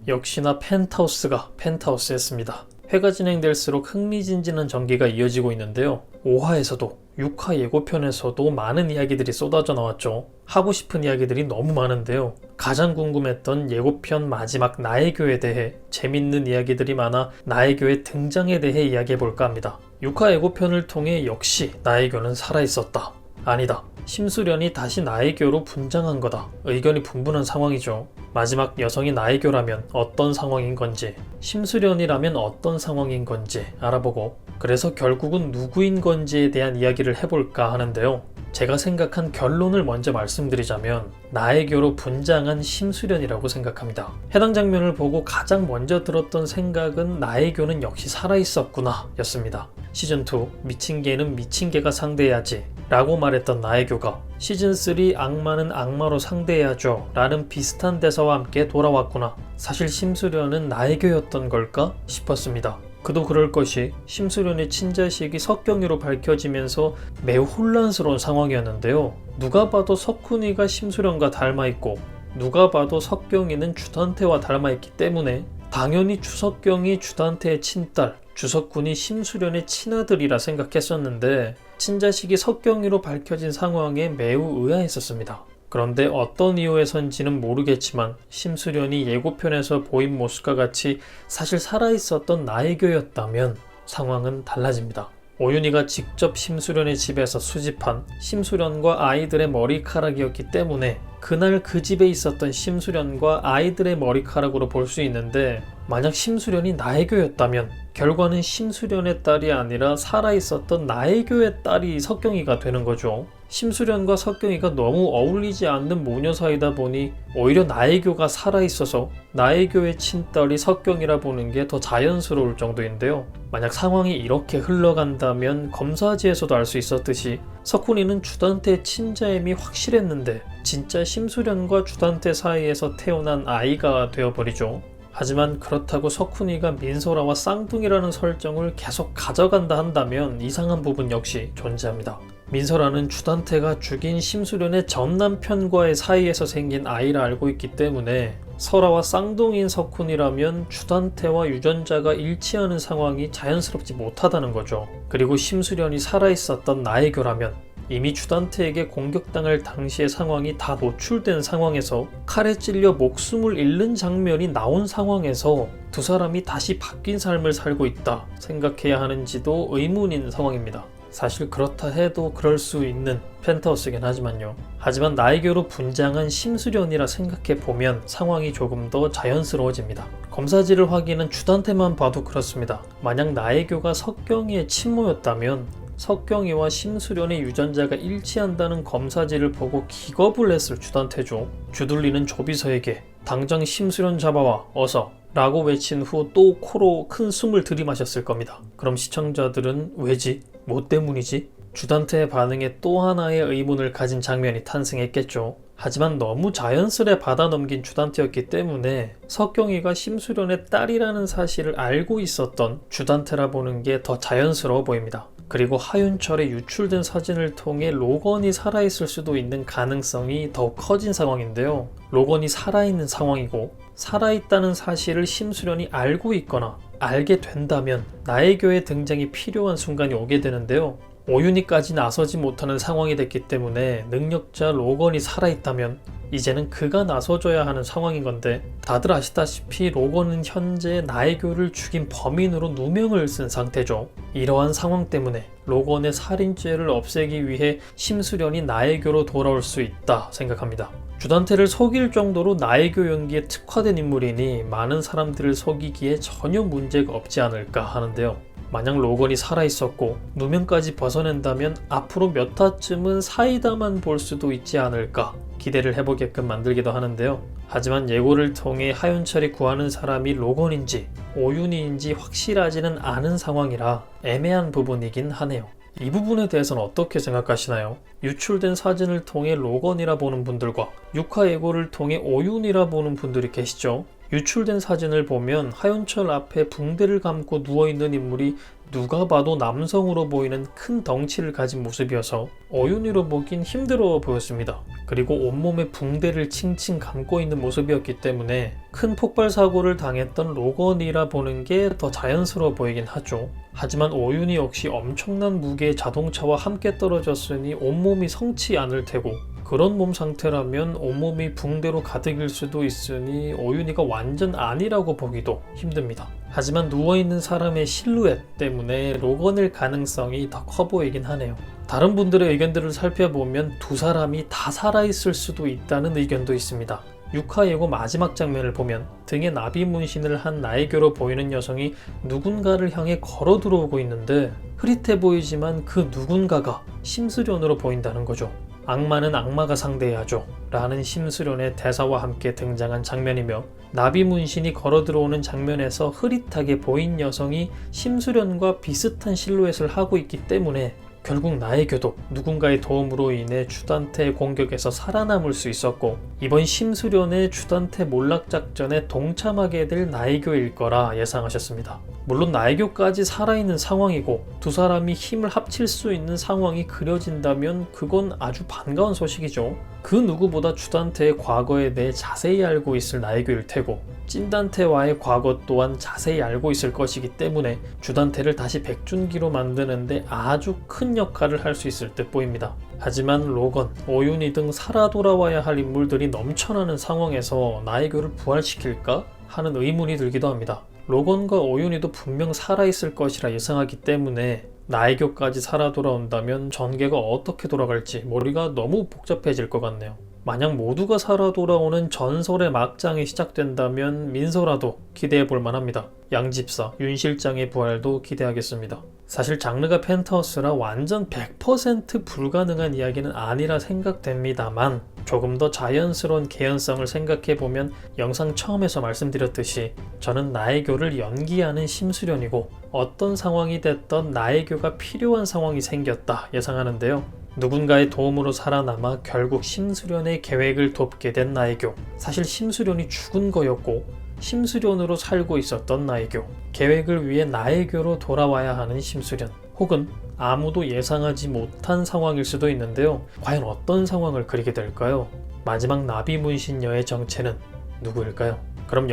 역시나 펜트하우스가 펜트하우스였습니다. 회가 진행될수록 흥미진진한 전개가 이어지고 있는데요. 5화에서도 6화 예고편에서도 많은 이야기들이 쏟아져 나왔죠. 하고 싶은 이야기들이 너무 많은데요. 가장 궁금했던 예고편 마지막 나의 교에 대해 재밌는 이야기들이 많아 나의 교의 등장에 대해 이야기해볼까 합니다. 6화 예고편을 통해 역시 나의 교는 살아있었다. 아니다. 심수련이 다시 나의 교로 분장한 거다. 의견이 분분한 상황이죠. 마지막 여성이 나의 교라면 어떤 상황인 건지, 심수련이라면 어떤 상황인 건지 알아보고, 그래서 결국은 누구인 건지에 대한 이야기를 해볼까 하는데요. 제가 생각한 결론을 먼저 말씀드리자면 나의 교로 분장한 심수련이라고 생각합니다. 해당 장면을 보고 가장 먼저 들었던 생각은 나의 교는 역시 살아있었구나 였습니다. 시즌2 미친 개는 미친 개가 상대해야지 라고 말했던 나의 교가 시즌3 악마는 악마로 상대해야죠 라는 비슷한 대사와 함께 돌아왔구나. 사실 심수련은 나의 교였던 걸까 싶었습니다. 그도 그럴 것이 심수련의 친자식이 석경이로 밝혀지면서 매우 혼란스러운 상황이었는데요. 누가 봐도 석훈이가 심수련과 닮아있고 누가 봐도 석경이는 주단태와 닮아있기 때문에 당연히 주석경이 주단태의 친딸, 주석훈이 심수련의 친아들이라 생각했었는데 친자식이 석경이로 밝혀진 상황에 매우 의아했었습니다. 그런데 어떤 이유에선지는 모르겠지만 심수련이 예고편에서 보인 모습과 같이 사실 살아있었던 나의 교였다면 상황은 달라집니다. 오윤희가 직접 심수련의 집에서 수집한 심수련과 아이들의 머리카락이었기 때문에 그날 그 집에 있었던 심수련과 아이들의 머리카락으로 볼 수 있는데, 만약 심수련이 나의 교였다면 결과는 심수련의 딸이 아니라 살아있었던 나의 교의 딸이 석경이가 되는 거죠. 심수련과 석경이가 너무 어울리지 않는 모녀 사이다 보니 오히려 나의 교가 살아있어서 나의 교의 친딸이 석경이라 보는 게 더 자연스러울 정도인데요. 만약 상황이 이렇게 흘러간다면 검사지에서도 알 수 있었듯이 석훈이는 주단태의 친자임이 확실했는데 진짜 심수련과 주단태 사이에서 태어난 아이가 되어버리죠. 하지만 그렇다고 석훈이가 민소라와 쌍둥이라는 설정을 계속 가져간다 한다면 이상한 부분 역시 존재합니다. 민소라는 주단태가 죽인 심수련의 전 남편과의 사이에서 생긴 아이라 알고 있기 때문에 설아와 쌍둥이인 석훈이라면 주단태와 유전자가 일치하는 상황이 자연스럽지 못하다는 거죠. 그리고 심수련이 살아있었던 나의 교라면 이미 주단태에게 공격당할 당시의 상황이 다 노출된 상황에서 칼에 찔려 목숨을 잃는 장면이 나온 상황에서 두 사람이 다시 바뀐 삶을 살고 있다 생각해야 하는지도 의문인 상황입니다. 사실 그렇다 해도 그럴 수 있는 펜트하우스긴 하지만요. 하지만 나의 교로 분장한 심수련이라 생각해보면 상황이 조금 더 자연스러워집니다. 검사지를 확인한 주단태만 봐도 그렇습니다. 만약 나의 교가 석경이의 친모였다면 석경이와 심수련의 유전자가 일치한다는 검사지를 보고 기겁을 했을 주단태죠. 주둘리는 조비서에게 당장 심수련 잡아와 어서 라고 외친 후 또 코로 큰 숨을 들이마셨을 겁니다. 그럼 시청자들은 왜지? 뭐 때문이지? 주단태의 반응에 또 하나의 의문을 가진 장면이 탄생했겠죠. 하지만 너무 자연스레 받아넘긴 주단태였기 때문에 석경이가 심수련의 딸이라는 사실을 알고 있었던 주단태라 보는 게 더 자연스러워 보입니다. 그리고 하윤철의 유출된 사진을 통해 로건이 살아있을 수도 있는 가능성이 더욱 커진 상황인데요. 로건이 살아있는 상황이고 살아있다는 사실을 심수련이 알고 있거나 알게 된다면 나의 교의 등장이 필요한 순간이 오게 되는데요. 오윤희까지 나서지 못하는 상황이 됐기 때문에 능력자 로건이 살아있다면 이제는 그가 나서줘야 하는 상황인 건데, 다들 아시다시피 로건은 현재 나의 교를 죽인 범인으로 누명을 쓴 상태죠. 이러한 상황 때문에 로건의 살인죄를 없애기 위해 심수련이 나의 교로 돌아올 수 있다 생각합니다. 주단태를 속일 정도로 나의 교 연기에 특화된 인물이니 많은 사람들을 속이기에 전혀 문제가 없지 않을까 하는데요. 만약 로건이 살아있었고 누명까지 벗어낸다면 앞으로 몇 화쯤은 사이다만 볼 수도 있지 않을까 기대를 해보게끔 만들기도 하는데요. 하지만 예고를 통해 하윤철이 구하는 사람이 로건인지 오윤희인지 확실하지는 않은 상황이라 애매한 부분이긴 하네요. 이 부분에 대해서는 어떻게 생각하시나요? 유출된 사진을 통해 로건이라 보는 분들과 6화 예고를 통해 오윤이라 보는 분들이 계시죠. 유출된 사진을 보면 하윤철 앞에 붕대를 감고 누워있는 인물이 누가 봐도 남성으로 보이는 큰 덩치를 가진 모습이어서 어윤이로 보긴 힘들어 보였습니다. 그리고 온몸에 붕대를 칭칭 감고 있는 모습이었기 때문에 큰 폭발 사고를 당했던 로건이라 보는 게 더 자연스러워 보이긴 하죠. 하지만 어윤이 역시 엄청난 무게의 자동차와 함께 떨어졌으니 온몸이 성치 않을 테고, 그런 몸 상태라면 온몸이 붕대로 가득일 수도 있으니 어윤이가 완전 아니라고 보기도 힘듭니다. 하지만 누워있는 사람의 실루엣 때문에 로건일 가능성이 더 커 보이긴 하네요. 다른 분들의 의견들을 살펴보면 두 사람이 다 살아있을 수도 있다는 의견도 있습니다. 6화 예고 마지막 장면을 보면 등에 나비 문신을 한 나이교로 보이는 여성이 누군가를 향해 걸어 들어오고 있는데 흐릿해 보이지만 그 누군가가 심수련으로 보인다는 거죠. 악마는 악마가 상대해야죠 라는 심수련의 대사와 함께 등장한 장면이며, 나비 문신이 걸어 들어오는 장면에서 흐릿하게 보인 여성이 심수련과 비슷한 실루엣을 하고 있기 때문에 결국 나이교도 누군가의 도움으로 인해 주단태의 공격에서 살아남을 수 있었고, 이번 심수련의 주단태 몰락작전에 동참하게 될 나이교일 거라 예상하셨습니다. 물론 나이교까지 살아있는 상황이고 두 사람이 힘을 합칠 수 있는 상황이 그려진다면 그건 아주 반가운 소식이죠. 그 누구보다 주단태의 과거에 대해 자세히 알고 있을 나이교일 테고, 찐단태와의 과거 또한 자세히 알고 있을 것이기 때문에 주단태를 다시 백준기로 만드는데 아주 큰 역할을 할 수 있을 듯 보입니다. 하지만 로건, 어윤이 등 살아 돌아와야 할 인물들이 넘쳐나는 상황에서 나이교를 부활시킬까 하는 의문이 들기도 합니다. 로건과 어윤이도 분명 살아있을 것이라 예상하기 때문에 나이교까지 살아 돌아온다면 전개가 어떻게 돌아갈지 머리가 너무 복잡해질 것 같네요. 만약 모두가 살아 돌아오는 전설의 막장이 시작된다면 민서라도 기대해 볼 만합니다. 양집사, 윤 실장의 부활도 기대하겠습니다. 사실 장르가 펜트하우스라 완전 100% 불가능한 이야기는 아니라 생각됩니다만, 조금 더 자연스러운 개연성을 생각해보면 영상 처음에서 말씀드렸듯이 저는 나의교를 연기하는 심수련이고 어떤 상황이 됐던 나의교가 필요한 상황이 생겼다 예상하는데요. 누군가의 도움으로 살아남아 결국 심수련의 계획을 돕게 된 나의교, 사실 심수련이 죽은 거였고 심수련으로 살고 있었던 나의교, 계획을 위해 나의교로 돌아와야 하는 심수련, 혹은 아무도 예상하지 못한 상황일 수도 있는데요. 과연 어떤 상황을 그리게 될까요? 마지막 나비 문신녀의 정체는 누구일까요? 그럼